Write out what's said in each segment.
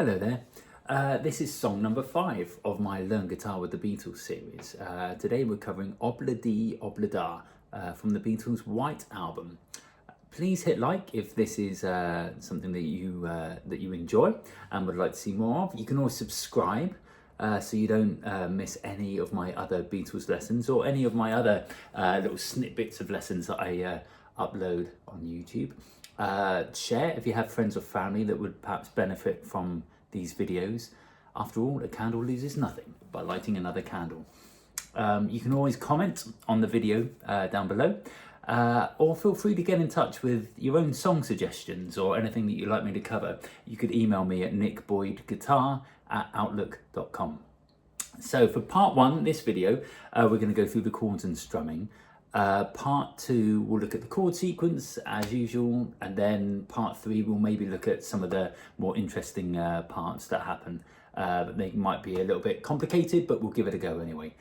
Hello there. This is song number 5 of my Learn Guitar with the Beatles series. Today we're covering Obla-Dee Obla-Da from the Beatles' White Album. Please hit like if this is something that you enjoy and would like to see more of. You can always subscribe so you don't miss any of my other Beatles lessons or any of my other little snippets of lessons that I upload on YouTube. Share if you have friends or family that would perhaps benefit from these videos. After all, a candle loses nothing by lighting another candle. You can always comment on the video down below, or feel free to get in touch with your own song suggestions or anything that you'd like me to cover. You could email me at nickboydguitar@outlook.com. So for part 1, this video, we're going to go through the chords and strumming. Part 2, we'll look at the chord sequence as usual, and then part 3, we'll maybe look at some of the more interesting parts that happen. They might be a little bit complicated, but we'll give it a go anyway.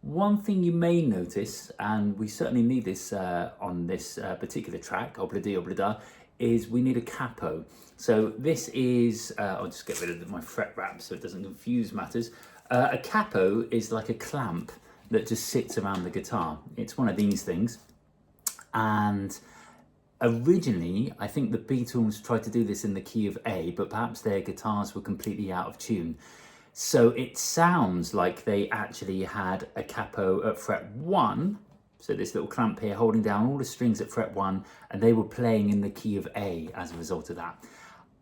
One thing you may notice, and we certainly need this on this particular track, Obla-Dee Obla-Da, is we need a capo. So this is, I'll just get rid of my fret wrap so it doesn't confuse matters. A capo is like a clamp that just sits around the guitar. It's one of these things. And originally, I think the Beatles tried to do this in the key of A, but perhaps their guitars were completely out of tune. So it sounds like they actually had a capo at fret 1. So this little clamp here holding down all the strings at fret 1, and they were playing in the key of A as a result of that.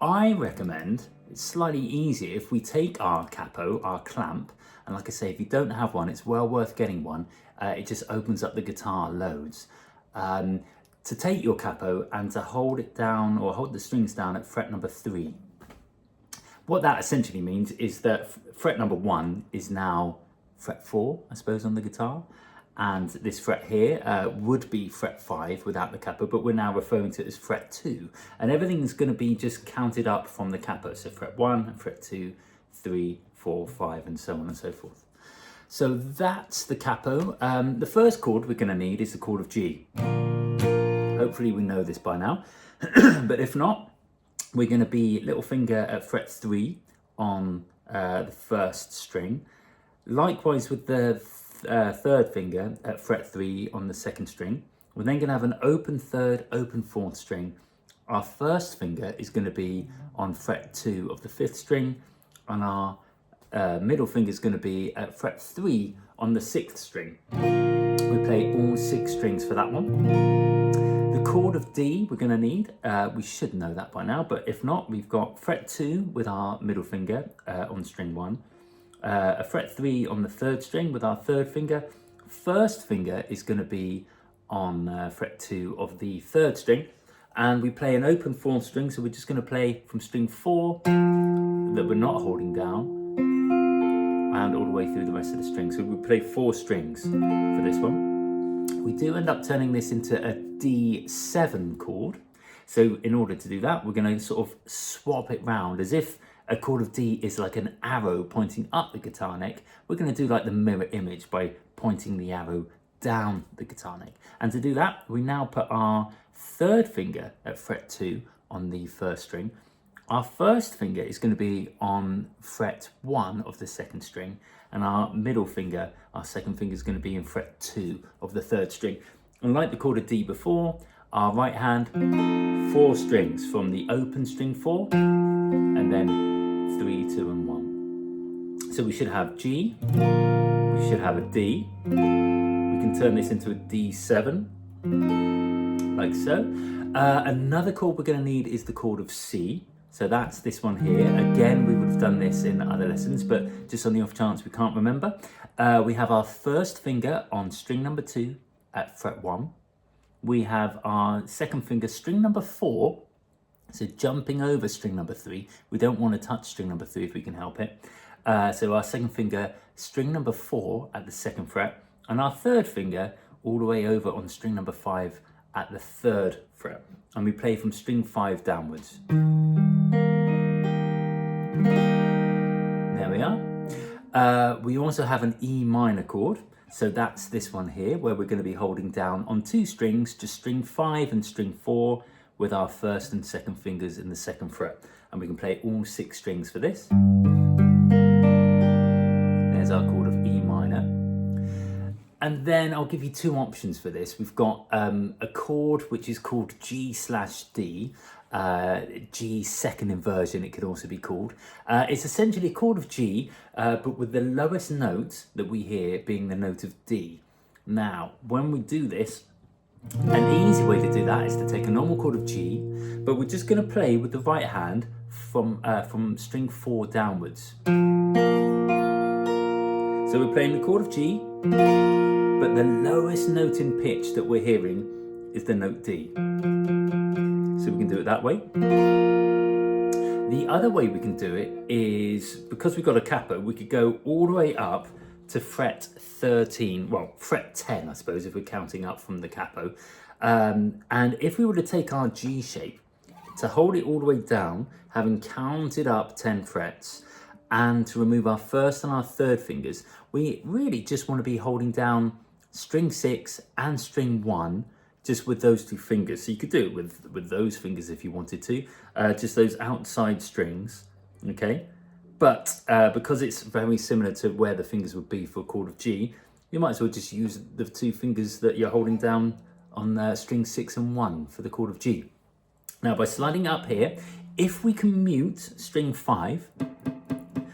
I recommend it's slightly easier if we take our capo, our clamp, and like I say, if you don't have one, it's well worth getting one. It just opens up the guitar loads. To take your capo and to hold it down or hold the strings down at fret number 3. What that essentially means is that fret number 1 is now fret 4, I suppose, on the guitar. And this fret here would be fret 5 without the capo, but we're now referring to it as fret 2. And everything's going to be just counted up from the capo. So fret 1, fret 2, 3, 4, 5, and so on and so forth. So that's the capo. The first chord we're going to need is the chord of G. Hopefully we know this by now. But if not, we're going to be little finger at fret 3 on the first string. Likewise with the third finger at fret 3 on the second string. We're then going to have an open third, open fourth string. Our first finger is going to be on fret 2 of the 5th string, and our middle finger is going to be at fret 3 on the 6th string. We play all 6 strings for that one. The chord of D we're going to need, we should know that by now, but if not, we've got fret 2 with our middle finger on string 1. A fret 3 on the 3rd string with our 3rd finger. First finger is going to be on fret 2 of the 3rd string, and we play an open 4th string, so we're just going to play from string 4 that we're not holding down and all the way through the rest of the string. So we play 4 strings for this one. We do end up turning this into a D7 chord. So in order to do that, we're going to sort of swap it round as if a chord of D is like an arrow pointing up the guitar neck. We're going to do like the mirror image by pointing the arrow down the guitar neck. And to do that, we now put our 3rd finger at fret 2 on the 1st string. Our 1st finger is going to be on fret 1 of the 2nd string, and our middle finger, our 2nd finger, is going to be in fret 2 of the 3rd string. And like the chord of D before, our right hand, 4 strings from the open string 4, and then 3, 2, and 1. So we should have G, we should have a D. We can turn this into a D7, like so. Another chord we're going to need is the chord of C. So that's this one here. Again, we would have done this in other lessons, but just on the off chance we can't remember. We have our 1st finger on string number 2 at fret 1. We have our 2nd finger, string number 4. So jumping over string number 3. We don't want to touch string number 3 if we can help it. So our 2nd finger, string number 4 at the 2nd fret. And our 3rd finger all the way over on string number 5 at the 3rd fret. And we play from string 5 downwards. There we are. We also have an E minor chord. So that's this one here, where we're going to be holding down on 2 strings, just string 5 and string 4, with our 1st and 2nd fingers in the 2nd fret. and we can play all 6 strings for this. There's our chord of E minor. And then I'll give you 2 options for this. We've got a chord which is called G/D, G second inversion it could also be called. It's essentially a chord of G, but with the lowest note that we hear being the note of D. Now, when we do this, an easy way to do that is to take a normal chord of G, but we're just going to play with the right hand from string 4 downwards. So we're playing the chord of G, but the lowest note in pitch that we're hearing is the note D. So we can do it that way. The other way we can do it is, because we've got a capo, we could go all the way up to fret 13, well, fret 10, I suppose, if we're counting up from the capo. And if we were to take our G shape, to hold it all the way down, having counted up 10 frets, and to remove our first and our third fingers, we really just want to be holding down string 6 and string 1, just with those 2 fingers. So you could do it with those fingers if you wanted to, just those outside strings, okay? But because it's very similar to where the fingers would be for a chord of G, you might as well just use the 2 fingers that you're holding down on string 6 and 1 for the chord of G. Now, by sliding up here, if we can mute string 5,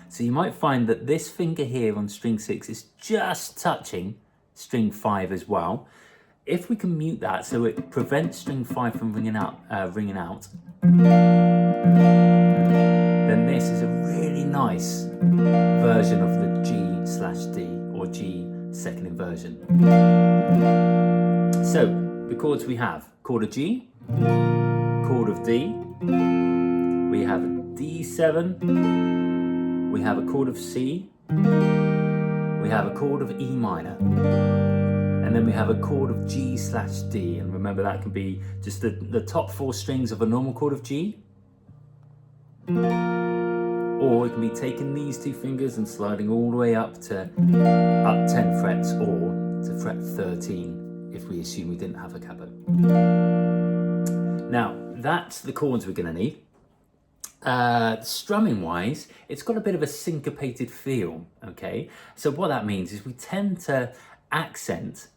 so you might find that this finger here on string 6 is just touching string 5 as well. If we can mute that so it prevents string 5 from ringing out, then this is a really nice version of the G/D or G second inversion. So the chords we have: chord of G, chord of D, we have a D7, we have a chord of C, we have a chord of E minor, and then we have a chord of G/D. And remember, that can be just the top 4 strings of a normal chord of G, or it can be taking these 2 fingers and sliding all the way up 10 frets, or to fret 13 if we assume we didn't have a capo. Now, that's the chords we're going to need. Strumming wise, it's got a bit of a syncopated feel, okay? So what that means is we tend to accent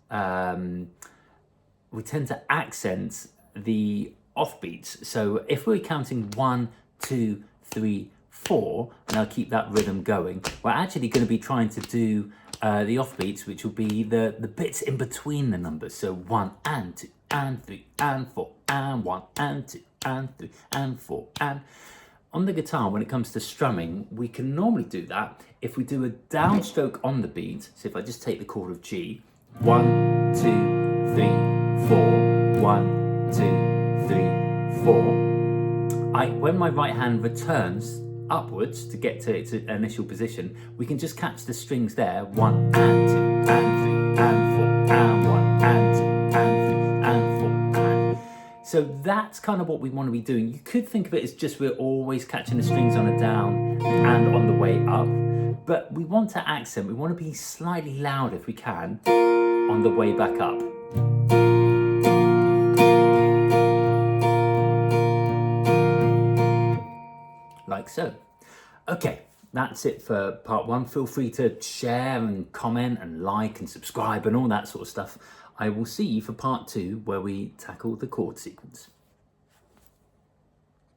the offbeats. So if we're counting 1, 2, 3, 4, and I'll keep that rhythm going, we're actually going to be trying to do the offbeats, which will be the bits in between the numbers. So 1 and 2 and 3 and 4 and 1 and 2 and 3 and 4 and... On the guitar, when it comes to strumming, we can normally do that if we do a downstroke on the beat. So if I just take the chord of G, 1, 2, 3, 4, 1, 2, 3, 4. When my right hand returns upwards to get to its initial position, we can just catch the strings there, 1 and 2 and 3 and 4 and 1 and 2 and 3 and 4 and... So that's kind of what we want to be doing. You could think of it as just we're always catching the strings on a down and on the way up, but we want to accent, we want to be slightly loud if we can on the way back up. Like so. Okay, that's it for part 1. Feel free to share and comment and like and subscribe and all that sort of stuff. I will see you for part 2, where we tackle the chord sequence.